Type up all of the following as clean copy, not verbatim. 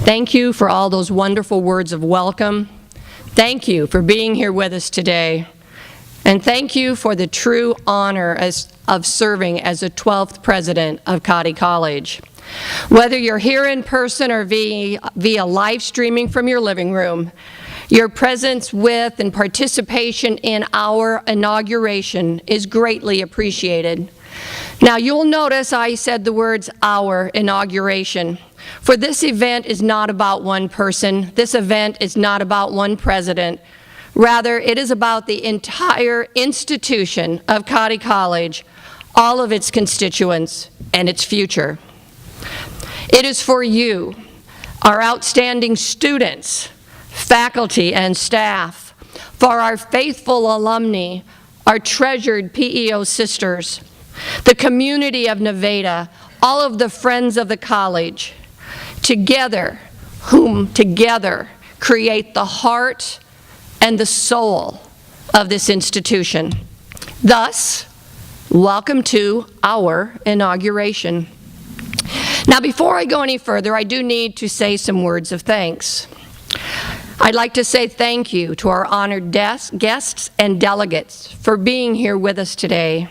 Thank you for all those wonderful words of welcome. Thank you for being here with us today. And thank you for the true honor of serving as the 12th president of Cottey College. Whether you're here in person or via live streaming from your living room, your presence with and participation in our inauguration is greatly appreciated. Now, you'll notice I said the words "our inauguration," for this event is not about one person. This event is not about one president. Rather, it is about the entire institution of Cottey College, all of its constituents, and its future. It is for you, our outstanding students, faculty, and staff, for our faithful alumni, our treasured P.E.O. sisters, the community of Nevada, all of the friends of the college, whom together create the heart and the soul of this institution. Thus, welcome to our inauguration. Now, before I go any further, I do need to say some words of thanks. I'd like to say thank you to our honored guests and delegates for being here with us today.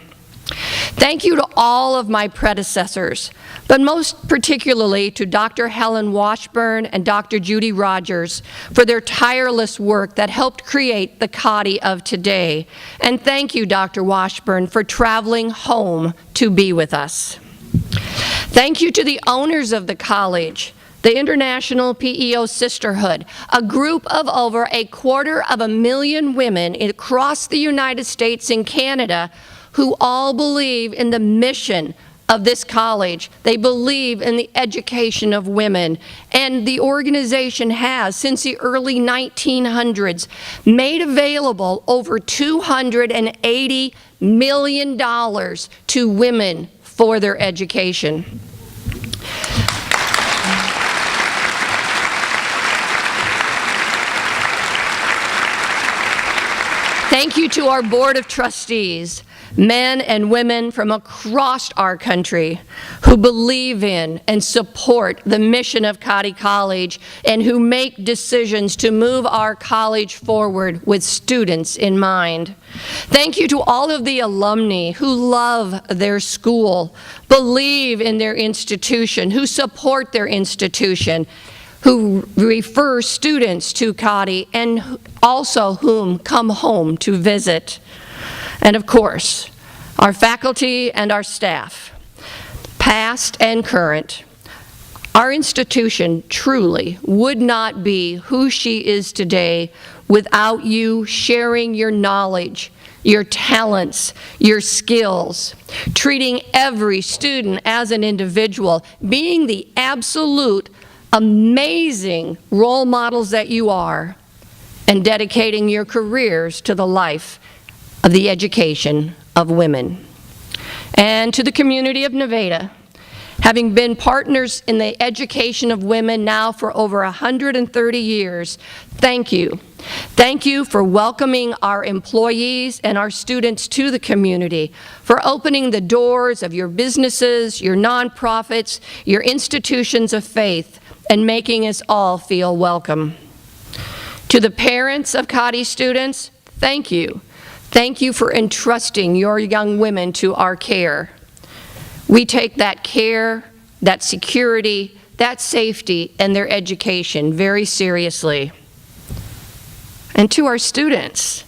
Thank you to all of my predecessors, but most particularly to Dr. Helen Washburn and Dr. Judy Rogers for their tireless work that helped create the Cottey of today. And thank you, Dr. Washburn, for traveling home to be with us. Thank you to the owners of the college, the International P.E.O. Sisterhood, a group of over 250,000 women across the United States and Canada who all believe in the mission of this college. They believe in the education of women, and the organization has, since the early 1900s, made available over $280 million to women for their education. Thank you to our Board of Trustees, men and women from across our country who believe in and support the mission of Cottey College and who make decisions to move our college forward with students in mind. Thank you to all of the alumni who love their school, believe in their institution, who support their institution, who refer students to Cottey, and also whom come home to visit. And of course, our faculty and our staff, past and current. Our institution truly would not be who she is today without you sharing your knowledge, your talents, your skills, treating every student as an individual, being the absolute amazing role models that you are, and dedicating your careers to the life of the education of women. And to the community of Nevada, having been partners in the education of women now for over 130 years, thank you. Thank you for welcoming our employees and our students to the community, for opening the doors of your businesses, your nonprofits, your institutions of faith, and making us all feel welcome. To the parents of Cottey students, thank you. Thank you for entrusting your young women to our care. We take that care, that security, that safety, and their education very seriously. And to our students,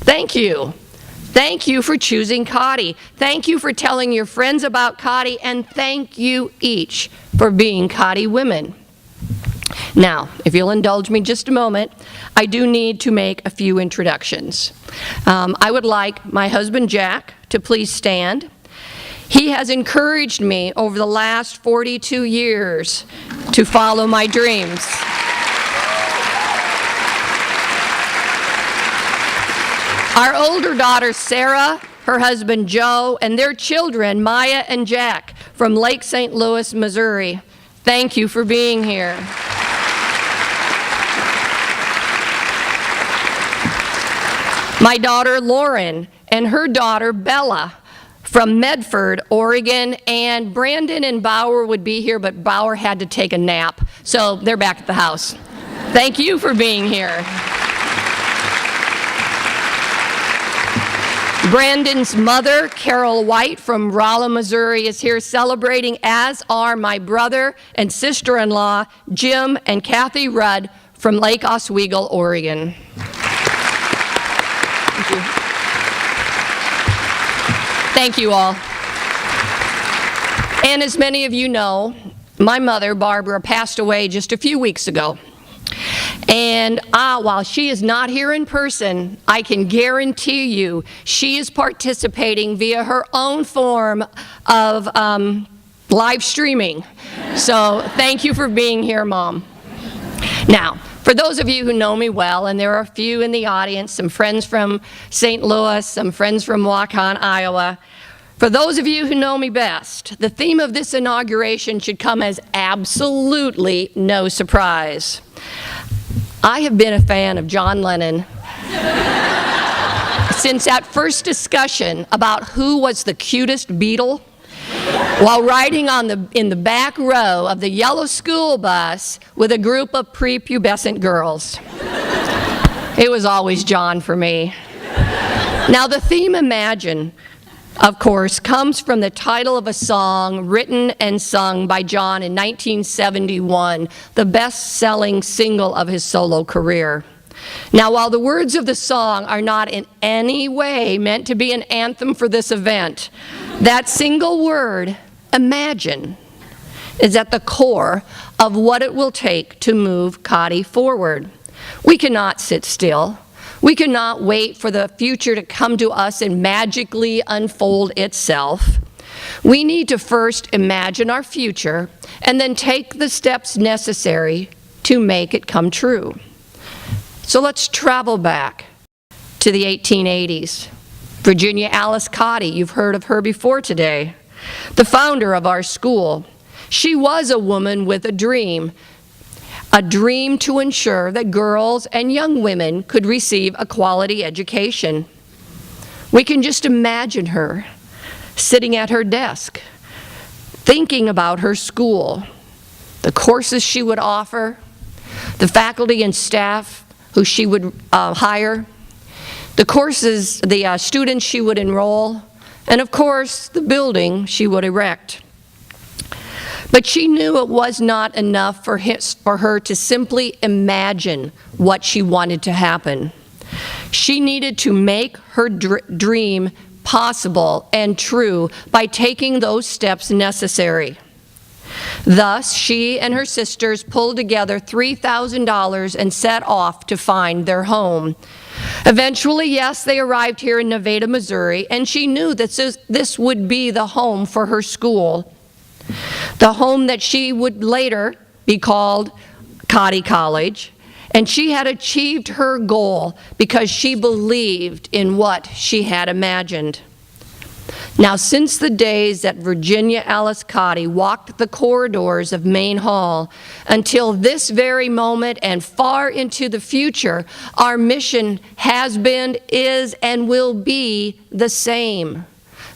thank you. Thank you for choosing Cottey. Thank you for telling your friends about Cottey, and thank you each for being Cottey women. Now, if you'll indulge me just a moment, I do need to make a few introductions. I would like my husband, Jack, to please stand. He has encouraged me over the last 42 years to follow my dreams. Our older daughter, Sarah, her husband, Joe, and their children, Maya and Jack, from Lake St. Louis, Missouri. Thank you for being here. My daughter, Lauren, and her daughter, Bella, from Medford, Oregon, and Brandon and Bauer would be here, but Bauer had to take a nap, so they're back at the house. Thank you for being here. Brandon's mother, Carol White from Rolla, Missouri, is here celebrating, as are my brother and sister-in-law, Jim and Kathy Rudd from Lake Oswego, Oregon. Thank you. Thank you all. And as many of you know, my mother, Barbara, passed away just a few weeks ago. And while she is not here in person, I can guarantee you she is participating via her own form of live streaming. So thank you for being here, Mom. Now, for those of you who know me well, and there are a few in the audience, some friends from St. Louis, some friends from Waukon, Iowa, for those of you who know me best, the theme of this inauguration should come as absolutely no surprise. I have been a fan of John Lennon since that first discussion about who was the cutest Beatle while riding in the back row of the yellow school bus with a group of prepubescent girls. It was always John for me. Now, the theme Imagine, of course, comes from the title of a song written and sung by John in 1971, the best-selling single of his solo career. Now, while the words of the song are not in any way meant to be an anthem for this event, that single word, imagine, is at the core of what it will take to move Cottey forward. We cannot sit still. We cannot wait for the future to come to us and magically unfold itself. We need to first imagine our future and then take the steps necessary to make it come true. So let's travel back to the 1880s. Virginia Alice Cottey, you've heard of her before today, the founder of our school. She was a woman with a dream to ensure that girls and young women could receive a quality education. We can just imagine her sitting at her desk, thinking about her school, the courses she would offer, the faculty and staff who she would hire, the courses, the students she would enroll, and of course, the building she would erect. But she knew it was not enough for her to simply imagine what she wanted to happen. She needed to make her dream possible and true by taking those steps necessary. Thus, she and her sisters pulled together $3,000 and set off to find their home. Eventually, yes, they arrived here in Nevada, Missouri, and she knew that this would be the home for her school. The home that she would later be called Cottey College, and she had achieved her goal because she believed in what she had imagined. Now, since the days that Virginia Alice Cottey walked the corridors of Main Hall until this very moment and far into the future, our mission has been, is, and will be the same: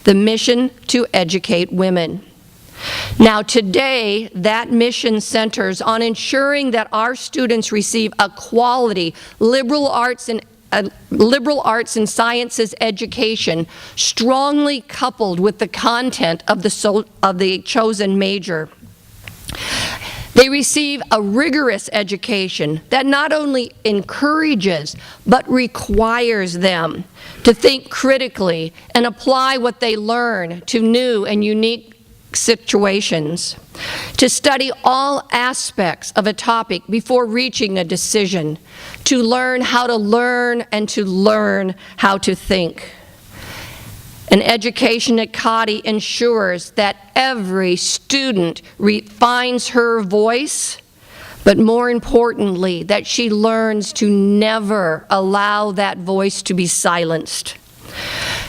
the mission to educate women. Now, today, that mission centers on ensuring that our students receive a quality liberal arts and sciences education, strongly coupled with the content of the chosen major. They receive a rigorous education that not only encourages, but requires them to think critically and apply what they learn to new and unique situations, to study all aspects of a topic before reaching a decision, to learn how to learn and to learn how to think. An education at Cottey ensures that every student finds her voice, but more importantly, that she learns to never allow that voice to be silenced.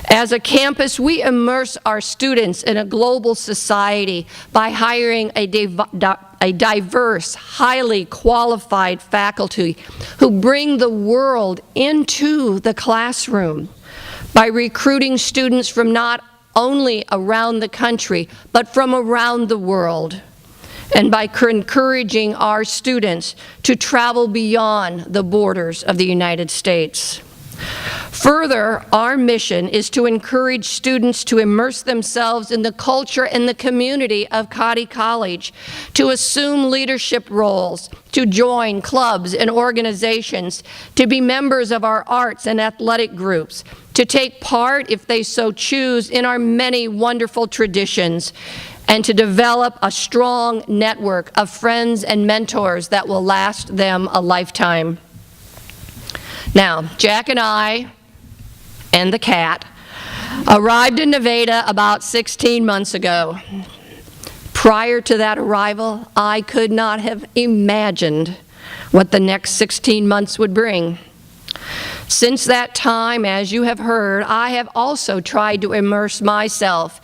As a campus, we immerse our students in a global society by hiring a diverse, highly qualified faculty who bring the world into the classroom, by recruiting students from not only around the country, but from around the world, and by encouraging our students to travel beyond the borders of the United States. Further, our mission is to encourage students to immerse themselves in the culture and the community of Cottey College, to assume leadership roles, to join clubs and organizations, to be members of our arts and athletic groups, to take part, if they so choose, in our many wonderful traditions, and to develop a strong network of friends and mentors that will last them a lifetime. Now, Jack and I, and the cat, arrived in Nevada about 16 months ago. Prior to that arrival, I could not have imagined what the next 16 months would bring. Since that time, as you have heard, I have also tried to immerse myself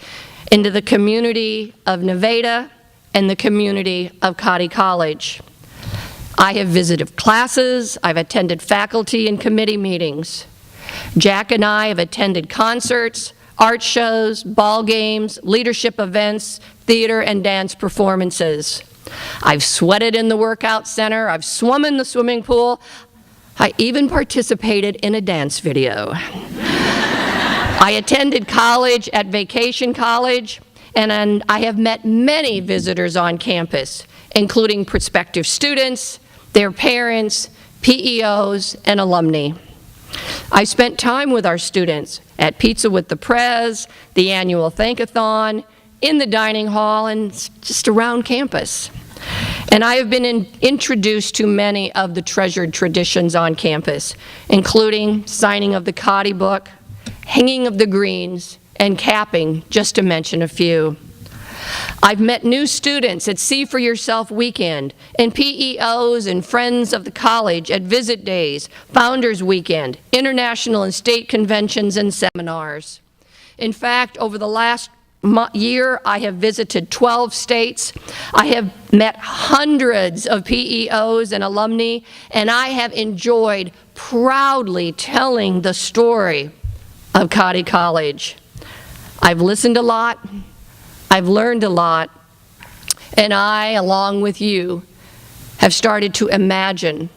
into the community of Nevada and the community of Cottey College. I have visited classes, I've attended faculty and committee meetings. Jack and I have attended concerts, art shows, ball games, leadership events, theater and dance performances. I've sweated in the workout center, I've swum in the swimming pool, I even participated in a dance video. I attended college at Vacation College, and I have met many visitors on campus, including prospective students, their parents, P.E.Os, and alumni. I spent time with our students at Pizza with the Prez, the annual Thankathon, in the dining hall, and just around campus. And I have been introduced to many of the treasured traditions on campus, including signing of the Cottey book, hanging of the greens, and capping, just to mention a few. I've met new students at See for Yourself Weekend, and P.E.Os and friends of the college at Visit Days, Founders Weekend, international and state conventions and seminars. In fact, over the last year, I have visited 12 states. I have met hundreds of P.E.Os and alumni, and I have enjoyed proudly telling the story of Cottey College. I've listened a lot, I've learned a lot, and I, along with you, have started to imagine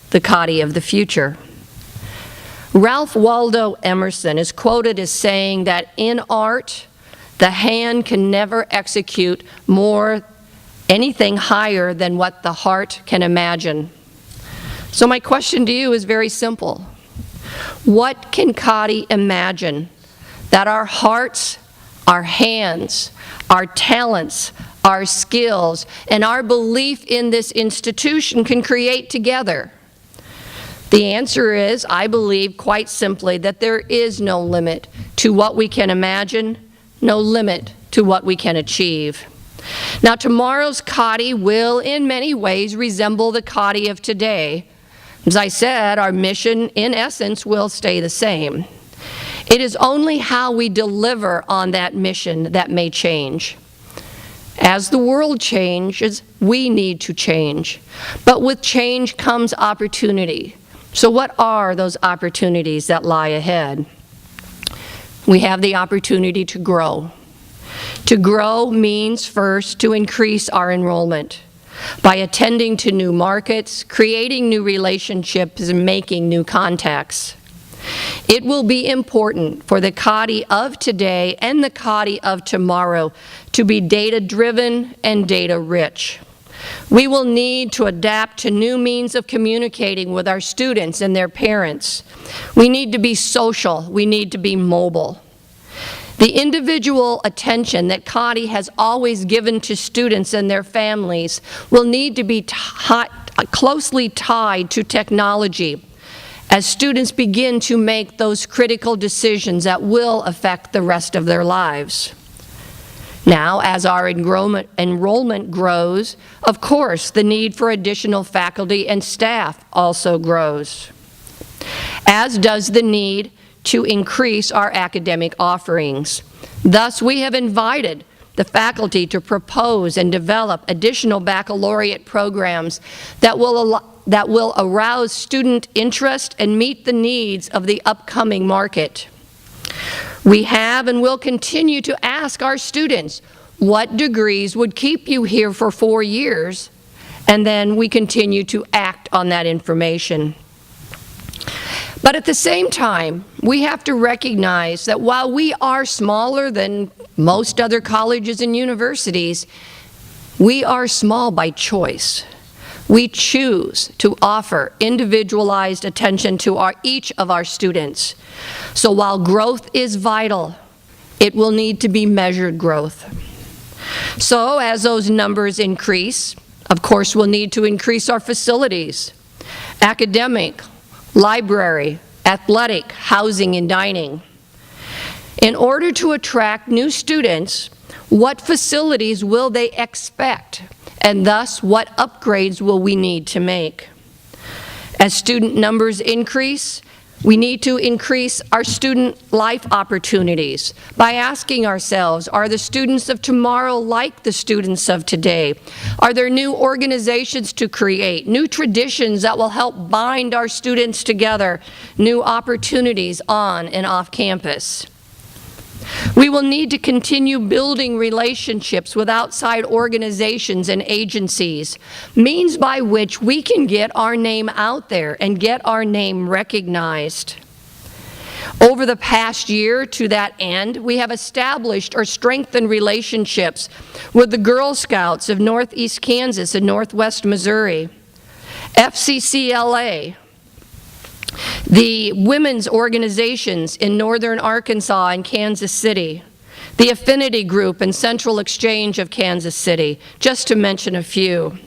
the Cottey of the future. Ralph Waldo Emerson is quoted as saying that in art, the hand can never execute anything higher than what the heart can imagine. So my question to you is very simple. What can Cottey imagine that our hearts, our hands, our talents, our skills, and our belief in this institution can create together? The answer is, I believe, quite simply, that there is no limit to what we can imagine, no limit to what we can achieve. Now, tomorrow's Cottey will, in many ways, resemble the Cottey of today. As I said, our mission, in essence, will stay the same. It is only how we deliver on that mission that may change. As the world changes, we need to change. But with change comes opportunity. So what are those opportunities that lie ahead? We have the opportunity to grow. To grow means, first, to increase our enrollment by attending to new markets, creating new relationships, and making new contacts. It will be important for the Cottey of today and the Cottey of tomorrow to be data-driven and data-rich. We will need to adapt to new means of communicating with our students and their parents. We need to be social. We need to be mobile. The individual attention that Cottey has always given to students and their families will need to be closely tied to technology as students begin to make those critical decisions that will affect the rest of their lives. Now, as our enrollment grows, of course, the need for additional faculty and staff also grows, as does the need to increase our academic offerings. Thus, we have invited the faculty to propose and develop additional baccalaureate programs that will arouse student interest and meet the needs of the upcoming market. We have and will continue to ask our students, what degrees would keep you here for 4 years? And then we continue to act on that information. But at the same time, we have to recognize that while we are smaller than most other colleges and universities, we are small by choice. We choose to offer individualized attention to each of our students. So while growth is vital, it will need to be measured growth. So as those numbers increase, of course, we'll need to increase our facilities, academic, library, athletic, housing, and dining. In order to attract new students, what facilities will they expect? And thus, what upgrades will we need to make? As student numbers increase, we need to increase our student life opportunities by asking ourselves, are the students of tomorrow like the students of today? Are there new organizations to create, new traditions that will help bind our students together, new opportunities on and off campus? We will need to continue building relationships with outside organizations and agencies, means by which we can get our name out there and get our name recognized. Over the past year, to that end, we have established or strengthened relationships with the Girl Scouts of Northeast Kansas and Northwest Missouri, FCCLA, the women's organizations in northern Arkansas and Kansas City, the Affinity Group and Central Exchange of Kansas City, just to mention a few.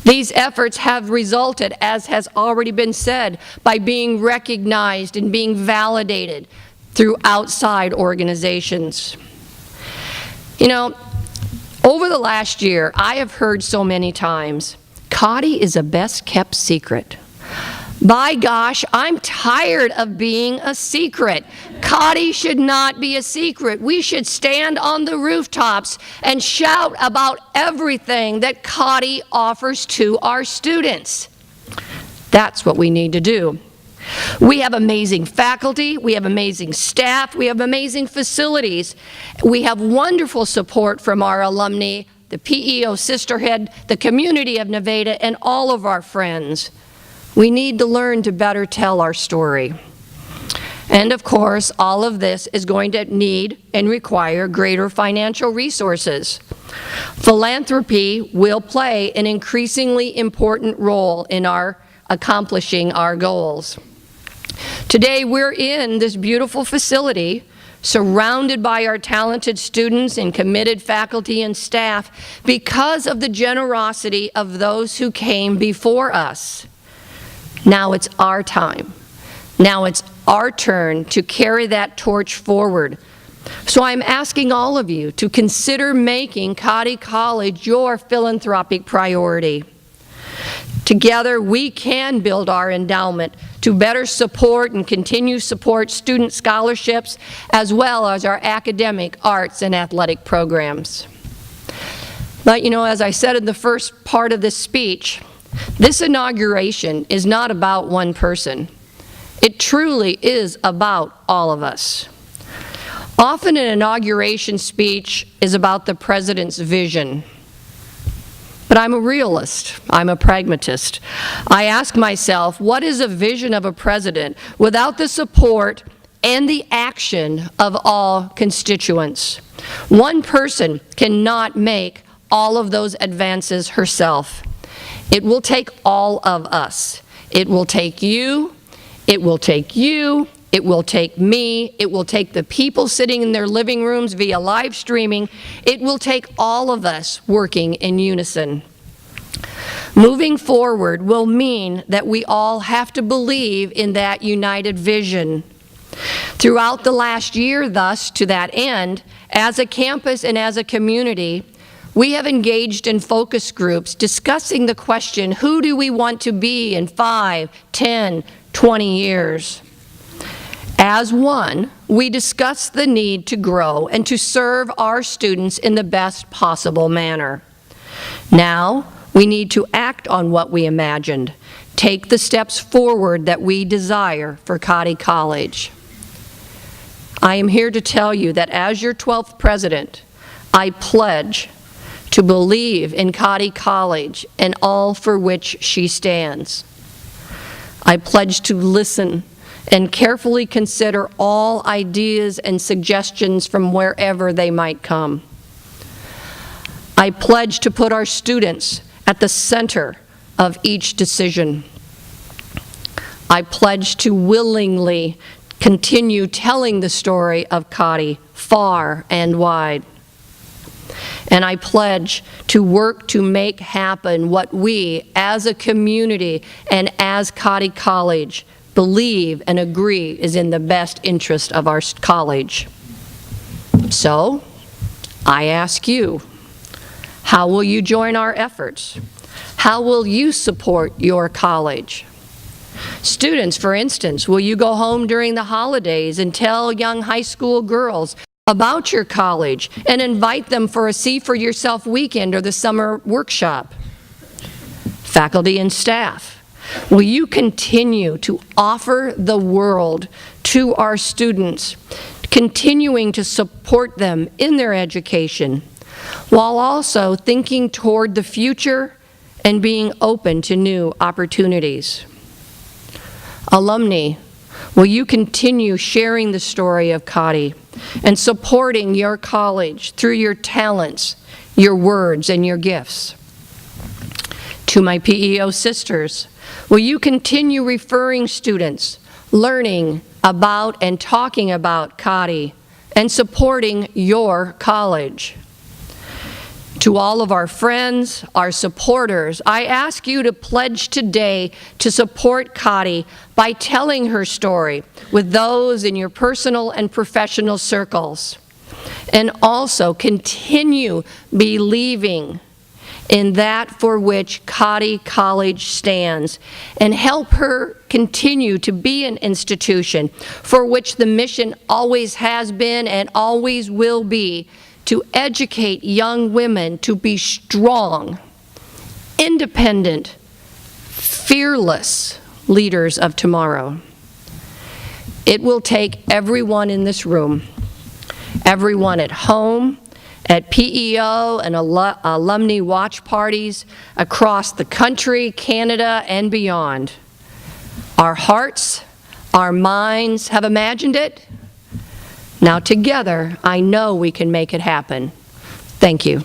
These efforts have resulted, as has already been said, by being recognized and being validated through outside organizations. You know, over the last year, I have heard so many times, Cottey is a best-kept secret. By gosh, I'm tired of being a secret. Cottey should not be a secret. We should stand on the rooftops and shout about everything that Cottey offers to our students. That's what we need to do. We have amazing faculty, we have amazing staff, we have amazing facilities. We have wonderful support from our alumni, the P.E.O. sisterhood, the community of Nevada, and all of our friends. We need to learn to better tell our story. And of course, all of this is going to need and require greater financial resources. Philanthropy will play an increasingly important role in our accomplishing our goals. Today, we're in this beautiful facility, surrounded by our talented students and committed faculty and staff because of the generosity of those who came before us. Now it's our time. Now it's our turn to carry that torch forward. So I'm asking all of you to consider making Cottey College your philanthropic priority. Together, we can build our endowment to better support and continue support student scholarships as well as our academic, arts, and athletic programs. But you know, as I said in the first part of this speech, this inauguration is not about one person. It truly is about all of us. Often an inauguration speech is about the president's vision. But I'm a realist. I'm a pragmatist. I ask myself, what is a vision of a president without the support and the action of all constituents? One person cannot make all of those advances herself. It will take all of us. It will take you, it will take you, it will take me, it will take the people sitting in their living rooms via live streaming. It will take all of us working in unison. Moving forward will mean that we all have to believe in that united vision. Throughout the last year, thus, to that end, as a campus and as a community, we have engaged in focus groups discussing the question, who do we want to be in 5, 10, 20 years? As one, we discussed the need to grow and to serve our students in the best possible manner. Now, we need to act on what we imagined, take the steps forward that we desire for Cottey College. I am here to tell you that as your 12th president, I pledge to believe in Cottey College and all for which she stands. I pledge to listen and carefully consider all ideas and suggestions from wherever they might come. I pledge to put our students at the center of each decision. I pledge to willingly continue telling the story of Cottey far and wide. And I pledge to work to make happen what we, as a community and as Cottey College, believe and agree is in the best interest of our college. So, I ask you, how will you join our efforts? How will you support your college? Students, for instance, will you go home during the holidays and tell young high school girls about your college and invite them for a See for Yourself weekend or the summer workshop? Faculty and staff, will you continue to offer the world to our students, continuing to support them in their education, while also thinking toward the future and being open to new opportunities? Alumni, will you continue sharing the story of Cottey and supporting your college through your talents, your words, and your gifts? To my P.E.O. sisters, will you continue referring students, learning about and talking about Cottey, and supporting your college? To all of our friends, our supporters, I ask you to pledge today to support Cottey by telling her story with those in your personal and professional circles. And also continue believing in that for which Cottey College stands, and help her continue to be an institution for which the mission always has been and always will be to educate young women to be strong, independent, fearless leaders of tomorrow. It will take everyone in this room, everyone at home, at P.E.O. and alumni watch parties across the country, Canada, and beyond. Our hearts, our minds have imagined it. Now together, I know we can make it happen. Thank you.